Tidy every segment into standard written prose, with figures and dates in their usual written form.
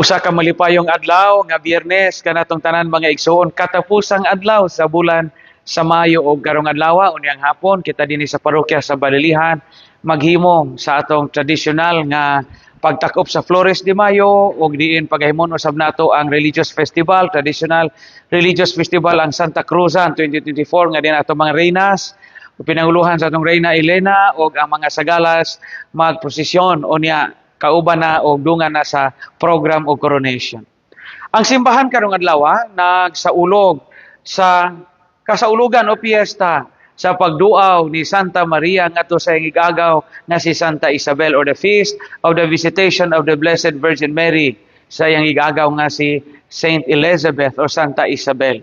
Usa ka malipayong adlaw nga Biyernes kanatong tanan mga igsoon, katapusang adlaw sa bulan sa Mayo ug karong adlaw unyang hapon kita dinhi sa parokya sa Balilihan maghimong sa atong tradisyonal nga pagtakop sa Flores de Mayo ug diin paghimon usab nato ang religious festival, traditional religious festival ang Santa Cruzan 2024 nga din ato mga reynas pinanguluhan sa atong Reyna Elena ug ang mga sagalas magprosesyon unya kauban na o dungan na sa program o coronation. Ang simbahan karong adlaw nagsaulog sa kasaulugan o piyesta sa pagduaw ni Santa Maria ngadto sa igagaw nga si Santa Isabel or the feast of the visitation of the Blessed Virgin Mary sa iyang igagaw nga si Saint Elizabeth or Santa Isabel.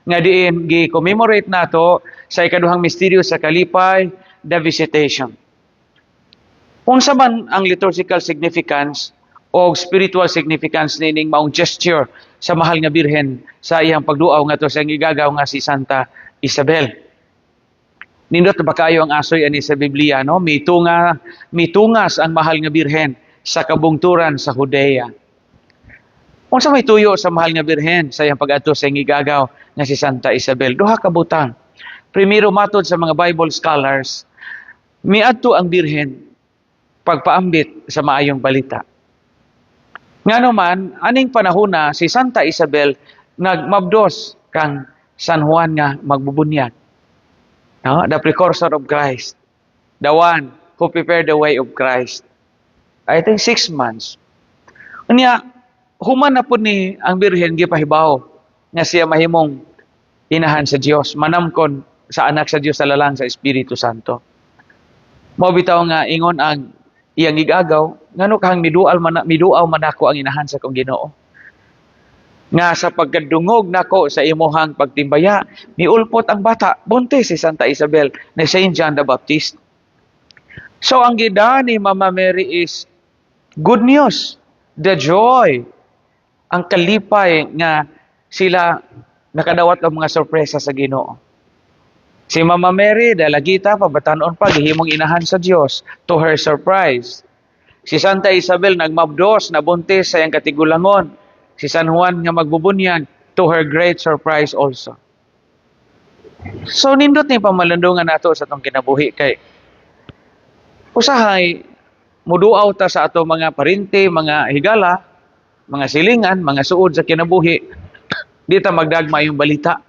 Nga diin gi-commemorate nato sa ikaduhang misteryo sa kalipay, the visitation. Unsa man ang liturgical significance o spiritual significance nining maong gesture sa mahal nga birhen sa iyang pagduaw ngadto sa igagaw nga si Santa Isabel. Nindot ba kayo ang asoy ani sa Biblia no? Mitungas ang mahal nga birhen sa kabungturan sa Judea. Unsa may tuyo sa mahal nga birhen sa iyang pag-adto sa igagaw nga si Santa Isabel? Duha ka butang. Primero matod sa mga Bible scholars, miadto ang birhen pagpaambit sa maayong balita. Nga naman, aning panahona si Santa Isabel nagmabdos kang San Juan nga magbubunyag. No? The precursor of Christ. The one who prepared the way of Christ. I think 6 months. Unya, human na po ni ang birhen gipahibaw nga siya mahimong inahan sa Dios, manamkon sa anak sa Dios sa lalang sa Espiritu Santo. Mao bitaw nga ingon ang iyang igagaw, ngano kahang miduaw man ako ang inahan sa kong Ginoo. Nga sa pagkadungog nako sa imuhang pagtimbaya, miulpot ang bata, buntis si Santa Isabel na Saint John the Baptist. So ang gida ni Mama Mary is good news, the joy, ang kalipay nga sila nakadawat ang mga sorpresa sa Ginoo. Si Mama Mary, dalagita, pabatanon pa, gihimong inahan sa Diyos, to her surprise. Si Santa Isabel, nagmabdos, nabuntis sa iyang katigulangon. Si San Juan nga magbubunyag, to her great surprise also. So, nindot ni pamalandungan nato sa itong kinabuhi kay usahay, muduaw ta sa ato mga parinti, mga higala, mga silingan, mga suod sa kinabuhi, di ta magdagma yung balita.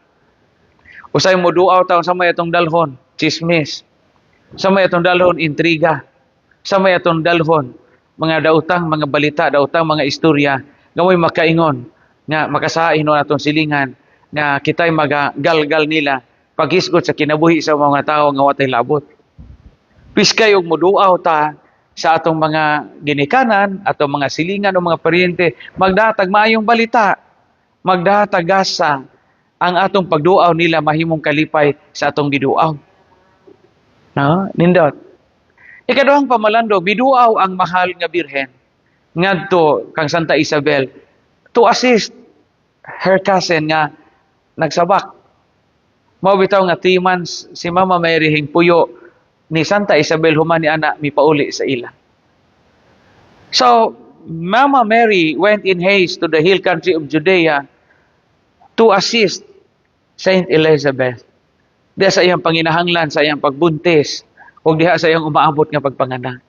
Usay mo duaw taon sa may atong dalhon, chismis. Sa may atong dalhon, intriga. Sa may atong dalhon, mga dautang, mga balita, dautang, mga istorya, ngamoy makaingon, nga makasain no atong silingan, nga kitay magagalgal nila, paghisgot sa kinabuhi sa mga tao nga watay labot. Piskay og muduaw ta sa atong mga ginikanan, atong mga silingan o mga paryente, magdatag maayong balita, magdatag gasa, ang atong pagduaw nila mahimong kalipay sa atong giduaw. No? Nindot. Ikaduhang pamalandog, biduaw ang mahal nga birhen ngadto kang Santa Isabel to assist her cousin nga nagsabak. Mao bitaw nga 3 months si Mama Mary hingpuyo ni Santa Isabel human ni ana mipauli sa ila. So, Mama Mary went in haste to the hill country of Judea to assist Saint Elizabeth. Diha sa iyang panginahanglan, sa iyang pagbuntis, o diha sa iyang umaabot nga pagpanganak.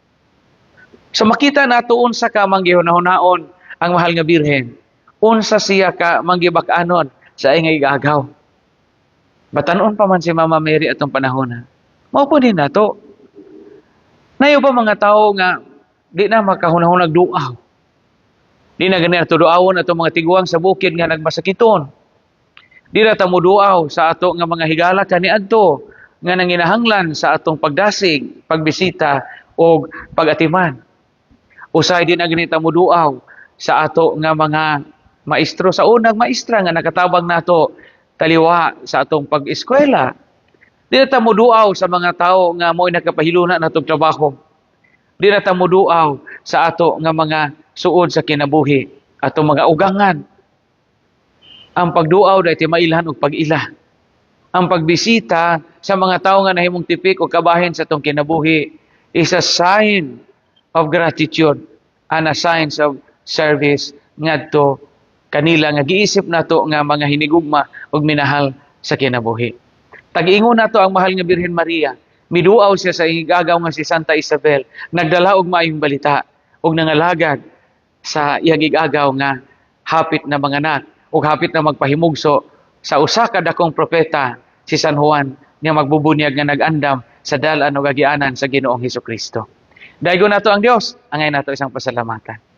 So makita nato unsa ka manggihunahon ang mahal nga birhen. Unsa siya ka manggibak-anon sa iyang igagaw. Batanon pa man si Mama Mary atong panahon. Mao po din nato. Nayo ba mga tao nga di na makahunahon nagduaw. Di na gani ato duawon atong mga tiguang sa bukid nga nagmasakiton. Di na ta muduaw sa ato nga mga higala kaniadto nga nanginahanglan sa atong pagdasig, pagbisita o pagatiman. Usay din na ganita muduaw sa ato nga mga maestro sa unang maestra nga nakatabang nato taliwa sa atong pag-eskwela. Di na ta muduaw sa mga tao nga mo'y nakapahiluna natong trabaho. Di na ta muduaw sa ato nga mga suod sa kinabuhi, atong mga ugangan. Ang pagduaw dahil mailhan o pag-ila. Ang pagbisita sa mga tao nga nahimong tipik o kabahin sa itong kinabuhi is a sign of gratitude and a sign of service ngadto kanila nga giisip nato nga mga hinigugma ug minahal sa kinabuhi. Tag-ingon nato ang mahal nga Birhen Maria. Miduaw siya sa igagaw nga si Santa Isabel. Nagdala og maayong balita ug nangalagad sa iyang igagaw nga hapit na manganak ug hapit na magpahimugso sa usa ka dakong propeta si San Juan nga magbubunyag nga nag-andam sa dalan ug agianan sa Ginoong Hesukristo. Daigo nato ang Dios, angay nato isang pasalamatan.